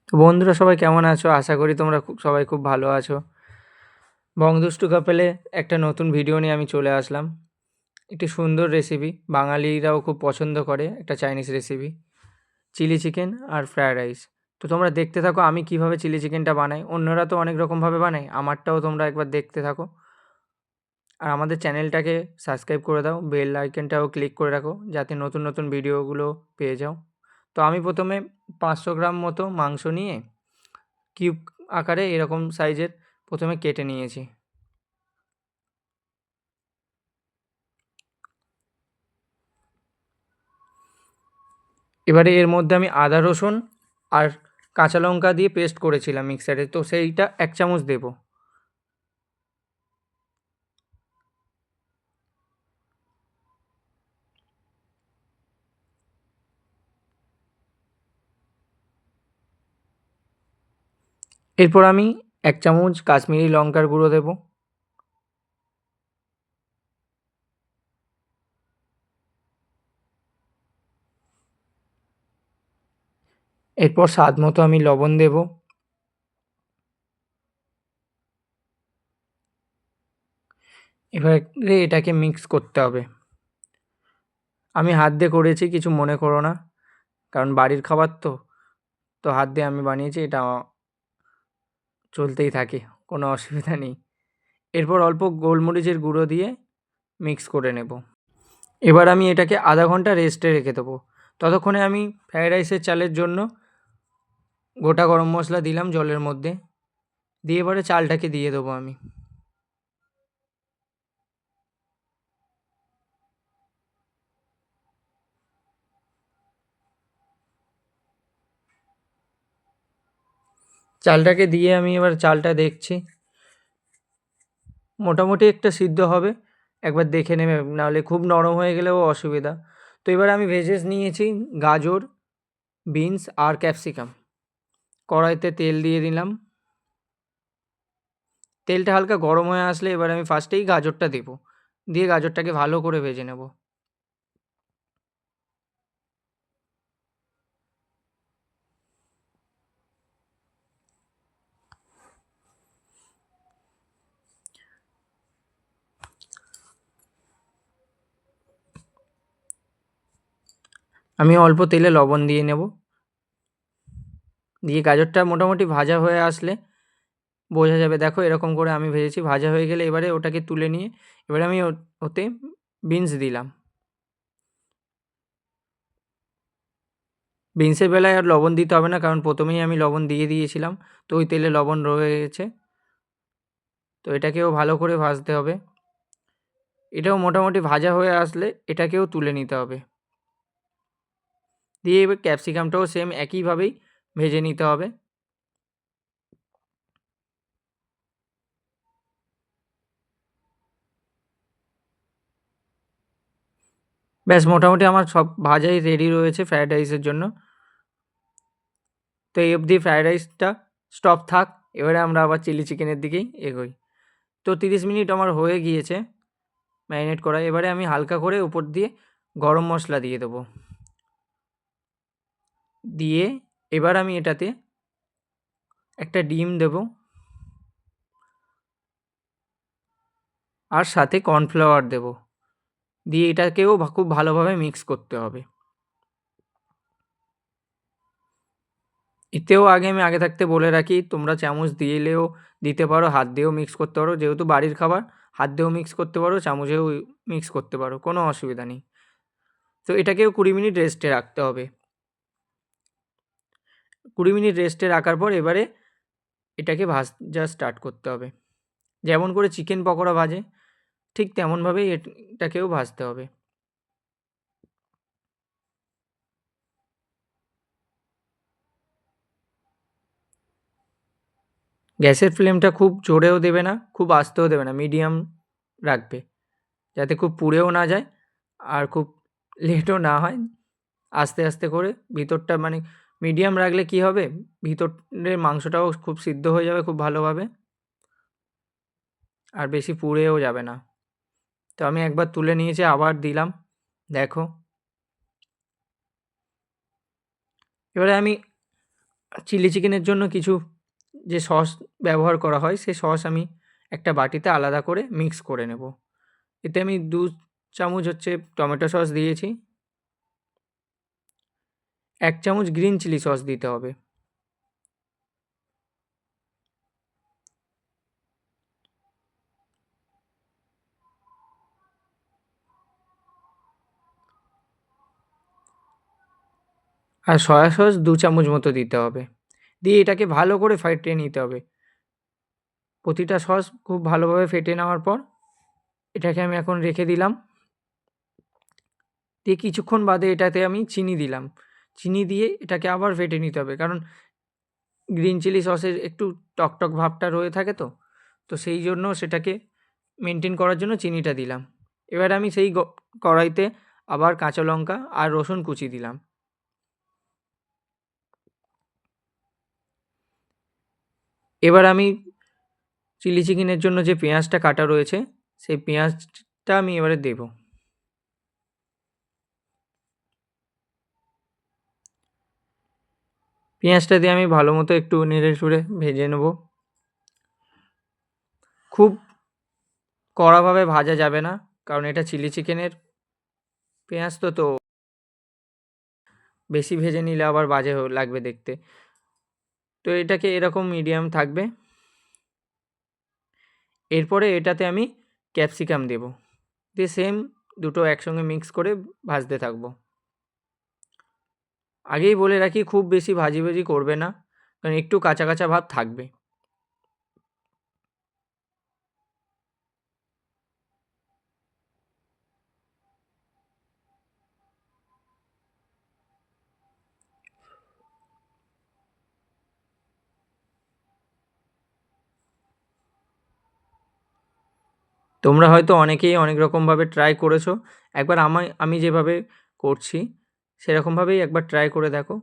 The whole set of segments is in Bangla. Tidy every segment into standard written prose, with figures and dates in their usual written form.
তো বন্ধুরা সবাই কেমন আছো? আশা করি তোমরা সবাই খুব ভালো আছো। বংদুষ্টু কাপেলে একটা নতুন ভিডিও নিয়ে আমি চলে আসলাম। একটি সুন্দর রেসিপি, বাঙালিরাও খুব পছন্দ করে একটা চাইনিজ রেসিপি, চিলি চিকেন আর ফ্রায়েড রাইস। তো তোমরা দেখতে থাকো আমি কিভাবে চিলি চিকেনটা বানাই। অন্যরা তো অনেক রকমভাবে বানায়, আমারটাও তোমরা একবার দেখতে থাকো। আর আমাদের চ্যানেলটাকে সাবস্ক্রাইব করে দাও, বেল আইকনটাও ক্লিক করে রাখো যাতে নতুন নতুন ভিডিওগুলো পেয়ে যাও। তো আমি প্রথমে 500 গ্রাম মতো মাংস নিয়ে কিউব আকারে এরকম সাইজের প্রথমে কেটে নিয়েছি। এবারে এর মধ্যে আমি আদা রসুন আর কাঁচা লঙ্কা দিয়ে পেস্ট করেছিলাম মিক্সারে, তো সেইটা 1 চামচ দেব। এরপর আমি 1 চামচ কাশ্মীরি লঙ্কার গুঁড়ো দেব। এরপর স্বাদ মতো আমি লবণ দেব। এবারে এটাকে মিক্স করতে হবে। আমি হাত দিয়ে করেছি, কিছু মনে করো না, কারণ বাড়ির খাবার তো, তো হাত দিয়ে আমি বানিয়েছি, এটা চলতেই থাকে, কোনো অসুবিধা নেই। এরপর অল্প গোলমরিচের গুঁড়ো দিয়ে মিক্স করে নেব। এবার আমি এটাকে আধা ঘন্টা রেস্টে রেখে দেবো। ততক্ষণে আমি ফ্রায়েড রাইসের চালের জন্য গোটা গরম মশলা দিলাম জলের মধ্যে, দিয়ে এবারে চালটাকে দিয়ে দেবো আমি। চালটাকে দিয়ে আমি এবার চালটা দেখছি, মোটামুটি একটা সিদ্ধ হবে, একবার দেখে নেবে, নাহলে খুব নরম হয়ে গেলেও অসুবিধা। তো এবার আমি ভেজেস নিয়েছি গাজর, বিনস আর ক্যাপসিকাম। কড়াইতে তেল দিয়ে দিলাম। তেলটা হালকা গরম হয়ে আসলে এবার আমি ফার্স্টেই গাজরটা দেবো, দিয়ে গাজরটাকে ভালো করে ভেজে নেব। আমি অল্প তেলে লবণ দিয়ে নেব, দিয়ে গাজরটা মোটামুটি ভাজা হয়ে আসলে বোঝা যাবে, দেখো এরকম করে আমি ভেজেছি। ভাজা হয়ে গেলে এবারে ওটাকে তুলে নিয়ে এবারে আমি ওতে বিনস দিলাম। বিনসের বেলায় আর লবণ দিতে হবে না, কারণ প্রথমেই আমি লবণ দিয়ে দিয়েছিলাম, তো ওই তেলে লবণ রয়ে গেছে। তো এটাকেও ভালো করে ভাজতে হবে। এটাও মোটামুটি ভাজা হয়ে আসলে এটাকেও তুলে নিতে হবে, দিয়ে এবার ক্যাপসিকামটাও সেম একইভাবেই ভেজে নিতে হবে। ব্যাস, মোটামুটি আমার সব ভাজাই রেডি রয়েছে ফ্রায়েড রাইসের জন্য। তো এই অবধি ফ্রায়েড রাইসটা স্টপ থাক, এবারে আমরা আবার চিলি চিকেনের দিকেই এগোই। তো 30 মিনিট আমার হয়ে গিয়েছে ম্যারিনেট করা। এবারে আমি হালকা করে উপর দিয়ে গরম মশলা দিয়ে দেবো, দিয়ে এবার আমি এটাতে একটা ডিম দেবো, আর সাথে কর্নফ্লাওয়ার দেবো, দিয়ে এটাকেও খুব ভালোভাবে মিক্স করতে হবে। এতেও আগে থাকতে বলে রাখি, তোমরা চামচ দিলেও দিতে পারো, হাত দিয়েও মিক্স করতে পারো, যেহেতু বাড়ির খাবার হাত দিয়েও মিক্স করতে পারো, চামচেও মিক্স করতে পারো, কোনো অসুবিধা নেই। তো এটাকেও 20 মিনিট রেস্টে রাখতে হবে। 20 মিনিট রেস্টে রাখার পর এবারে এটাকে ভাজা স্টার্ট করতে হবে। যেমন করে চিকেন পকোড়া ভাজে ঠিক তেমনভাবেই এটাকেও ভাজতে হবে। গ্যাসের ফ্লেমটা খুব জোরেও দেবে না, খুব আস্তেও দেবে না, মিডিয়াম রাখবে, যাতে খুব পুড়েও না যায় আর খুব লেটও না হয়। আস্তে আস্তে করে ভিতরটা মানে মিডিয়াম রাখলে কি হবে, ভিতরের মাংসটাও খুব সিদ্ধ হয়ে যাবে খুব ভালোভাবে, আর বেশি পুড়েও যাবে না। তো আমি একবার তুলে নিয়েছি, আবার দিলাম, দেখো। এবারে আমি চিলি চিকেনের জন্য কিছু যে সস ব্যবহার করা হয়, সেই সস আমি একটা বাটিতে আলাদা করে মিক্স করে নেব। এতে আমি ২ চামচ হচ্ছে টমেটো সস দিয়েছি। ১ চামচ গ্রিন চিলি সস দিতে হবে। আর সয়া সস ২ চামচ মতো দিতে হবে। দিয়ে এটাকে ভালো করে ফেটিয়ে নিতে হবে। প্রতিটা সস খুব ভালোভাবে ফেটে নেওয়ার পর এটাকে আমি এখন রেখে দিলাম। দিয়ে কিছুক্ষণ বাদে এটাতে আমি চিনি দিলাম। চিনি দিয়ে এটাকে আবার ফেটে নিতে হবে। কারণ গ্রিন চিলি সসের একটু টকটক ভাবটা রয়ে থাকে তো। তো সেই জন্য সেটাকে মেইনটেইন করার জন্য চিনিটা দিলাম। এবার আমি সেই কড়াইতে আবার কাঁচা লঙ্কা আর রসুন কুচি দিলাম। এবার আমি চিলি চিকেনের জন্য যে পেঁয়াজটা কাটা রয়েছে, সেই পেঁয়াজটা আমি এবারে দেব। পেঁয়াজটা দিয়ে আমি ভালো মতো একটু নেড়ে-চেড়ে ভেজে নেব। খুব কড়াভাবে ভাজা যাবে না। কারণ এটা চিলি চিকেনের পেঁয়াজ তো বেশি ভেজে নিলে আবার বাজে লাগবে দেখতে। তো এটাকে এরকম মিডিয়াম থাকবে। এরপরে এটাতে আমি ক্যাপসিকাম দেব। দিয়ে সেম দুটো একসঙ্গে মিক্স করে ভাজতে থাকব। আগেই বলে রাখি খুব বেশি ভাজি করবে না। কারণ একটু কাঁচা, কাঁচা ভাব থাকবে। তোমরা হয়তো অনেকেই অনেক রকমভাবে ট্রাই করেছো। একবার আমি যেভাবে করছি সেরকমভাবেই একবার ট্রাই করে দেখো।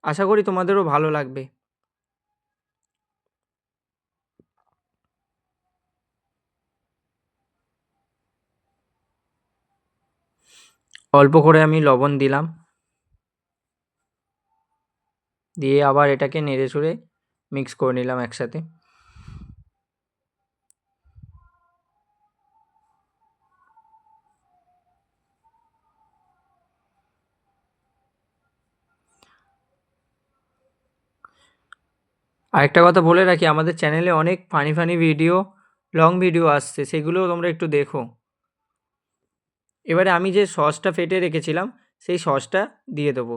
আশা করি তোমাদেরও ভালো লাগবে। অল্প করে আমি লবণ দিলাম। দিয়ে আবার এটাকে নেড়েচেড়ে মিক্স করে নিলাম একসাথে। আরেকটা কথা বলে রাখি, আমাদের চ্যানেলে অনেক ফানি ভিডিও, লং ভিডিও আসছে, সেগুলোও তোমরা একটু দেখো। এবারে আমি যে সসটা ফেটে রেখেছিলাম সেই সসটা দিয়ে দেবো।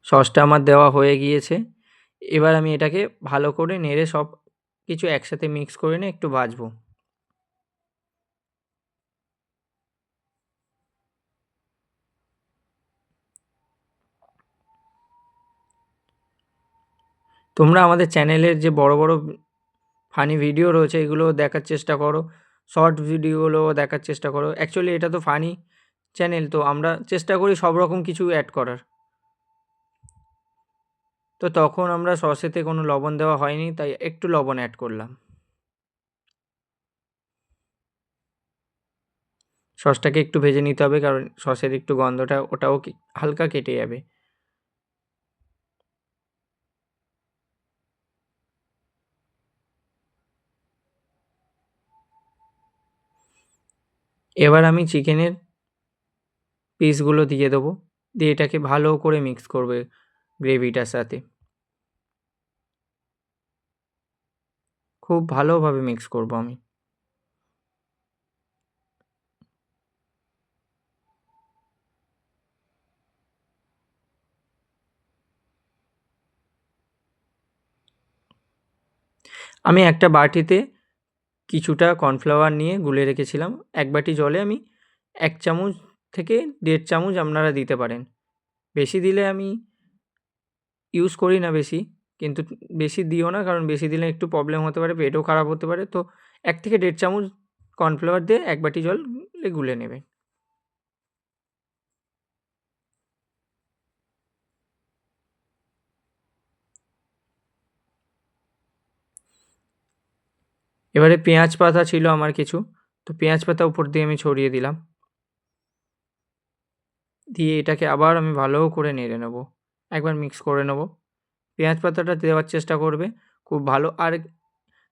সসটা আমার দেওয়া হয়ে গিয়েছে। এবার আমি এটাকে ভালো করে নেড়ে সব কিছু একসাথে মিক্স করে নিয়ে একটু ভাজবো। তোমরা আমাদের চ্যানেলের যে বড় ফানি ভিডিও রয়েছে এগুলো দেখার চেষ্টা করো। শর্ট ভিডিওগুলোও দেখার চেষ্টা করো। অ্যাকচুয়ালি এটা তো ফানি চ্যানেল, তো আমরা চেষ্টা করি সব রকম কিছু অ্যাড করার। তো তখন আমরা সসেতে কোনো লবণ দেওয়া হয়নি, তাই একটু লবণ অ্যাড করলাম। সসটাকে একটু ভেজে নিতে হবে কারণ সসের একটু গন্ধটা ওটাও হালকা কেটে যাবে। এবার আমি চিকেনের পিসগুলো দিয়ে দেবো। দিয়ে এটাকে ভালো করে মিক্স করবে গ্রেভিটার সাথে। খুব ভালোভাবে মিক্স করব আমি। আমি একটা বাটিতে কিছুটা কর্নফ্লাওয়ার নিয়ে গুলে রেখেছিলাম। ১ বাটি জলে আমি ১ চামচ থেকে ১.৫ চামচ আপনারা দিতে পারেন। বেশি দিলে আমি ইউজ করি না বেশি। কিন্তু বেশি দিও না, কারণ বেশি দিলে একটু প্রবলেম হতে পারে, পেটও খারাপ হতে পারে। তো ১ থেকে ১.৫ চামচ কর্নফ্লাওয়ার দিয়ে ১ বাটি জল গুলে নেবে। এবারে পেঁয়াজ পাতা ছিল আমার কিছু, তো পেঁয়াজ পাতা উপর দিয়ে আমি ছড়িয়ে দিলাম। দিয়ে এটাকে আবার আমি ভালো করে নেড়ে নেব, একবার মিক্স করে নেব। পেঁয়াজ পাতাটা দেওয়ার চেষ্টা করবে খুব ভালো। আর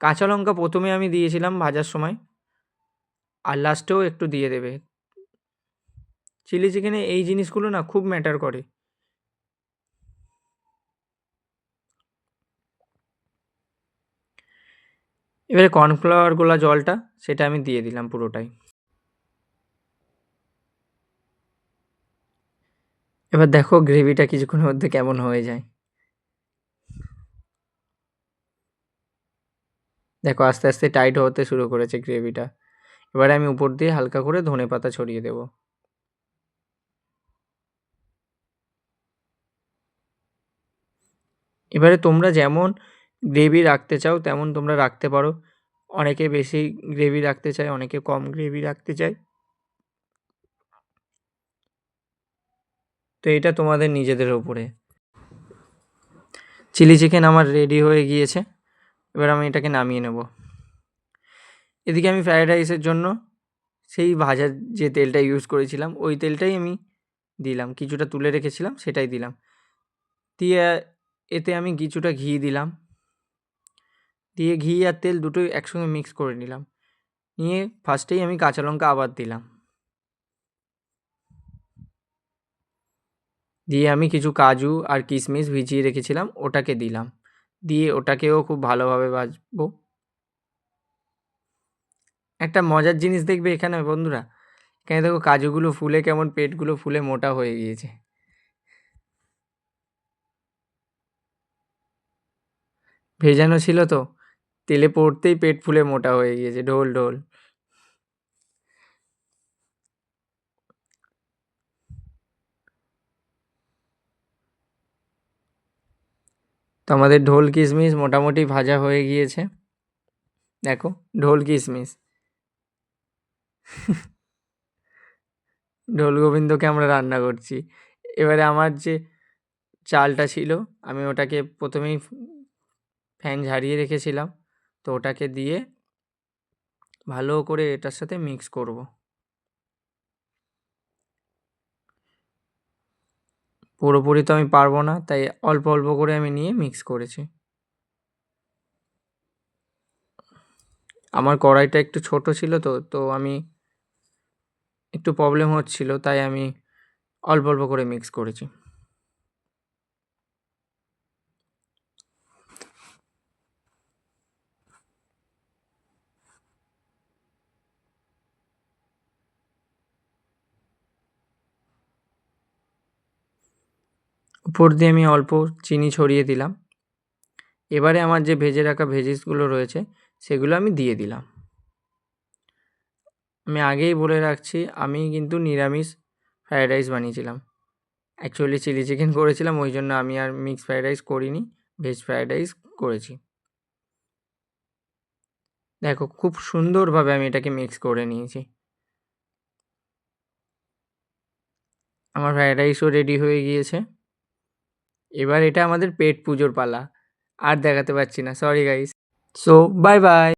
কাঁচা লঙ্কা প্রথমে আমি দিয়েছিলাম ভাজার সময়, আর লাস্টেও একটু দিয়ে দেবে। চিলি চিকেনে এই জিনিসগুলো না খুব ম্যাটার করে। এবারে কর্নফ্লাওয়ার গোলা জলটা সেটা আমি দিয়ে দিলাম পুরোটাই। এবার দেখো গ্রেভিটা কিছুক্ষণের মধ্যে কেমন হয়ে যায়। দেখো আস্তে আস্তে টাইট হতে শুরু করেছে গ্রেভিটা। এবারে আমি উপর দিয়ে হালকা করে ধনেপাতা ছড়িয়ে দেব। এবারে তোমরা যেমন গ্রেভি রাখতে চাও তেমন তোমরা রাখতে পারো। অনেকে বেশি গ্রেভি রাখতে চায়, অনেকে কম গ্রেভি রাখতে চায়। তো এটা তোমাদের নিজেদের ওপরে। চিলি চিকেন আমার রেডি হয়ে গিয়েছে, এবার আমি এটাকে নামিয়ে নেব। এদিকে আমি ফ্রায়েড রাইসের জন্য সেই ভাজার যে তেলটা ইউজ করেছিলাম ওই তেলটাই আমি দিলাম, কিছুটা তুলে রেখেছিলাম সেটাই দিলাম। দিয়ে এতে আমি কিছুটা ঘি দিলাম, দিয়ে ঘি আর তেল দুটোই একসঙ্গে মিক্স করে নিলাম। নিয়ে ফার্স্টেই আমি কাঁচা লঙ্কা আবার দিলাম, দিয়ে আমি কিছু কাজু আর কিশমিশ ভিজিয়ে রেখেছিলাম ওটাকে দিলাম। দিয়ে ওটাকেও খুব ভালোভাবে ভাজবো। একটা মজার জিনিস দেখবে এখানে বন্ধুরা, এখানে দেখো কাজুগুলো ফুলে কেমন পেটগুলো ফুলে মোটা হয়ে গিয়েছে। ভেজানো ছিল তো, তেলে পড়তেই পেট ফুলে মোটা হয়ে গিয়েছে ঢোল ঢোল। তো আমাদের ঢোল কিশমিশ মোটামুটি ভাজা হয়ে গিয়েছে। দেখো ঢোল কিশমিশ ঢোল গোবিন্দকে আমরা রান্না করছি। এবারে আমার যে চালটা ছিল আমি ওটাকে প্রথমেই ফ্যান ঝারিয়ে রেখেছিলাম, তো ওটাকে দিয়ে ভালো করে এটার সাথে মিক্স করব। পুরোপুরি তো আমি পারবো না, তাই অল্প অল্প করে আমি নিয়ে মিক্স করেছি। আমার কড়াইটা একটু ছোট ছিল, তো আমি একটু প্রবলেম হচ্ছিল, তাই আমি অল্প অল্প করে মিক্স করেছি। উপর দিয়ে আমি অল্প চিনি ছড়িয়ে দিলাম। এবারে আমার যে ভেজে রাখা ভেজিসগুলো রয়েছে সেগুলো আমি দিয়ে দিলাম। আমি আগেই বলে রাখছি আমি কিন্তু নিরামিষ ফ্রায়েড রাইস বানিয়েছিলাম। অ্যাকচুয়ালি চিলি চিকেন করেছিলাম, ওই জন্য আমি আর মিক্স ফ্রায়েড রাইস করিনি, ভেজ ফ্রায়েড রাইস করেছি। দেখো খুব সুন্দরভাবে আমি এটাকে মিক্স করে নিয়েছি। আমার ফ্রায়েড রাইসও রেডি হয়ে গিয়েছে। এবার এটা আমাদের পেট পুজোর পালা। আর দেখাতে পারছি না, sorry guys. So bye bye.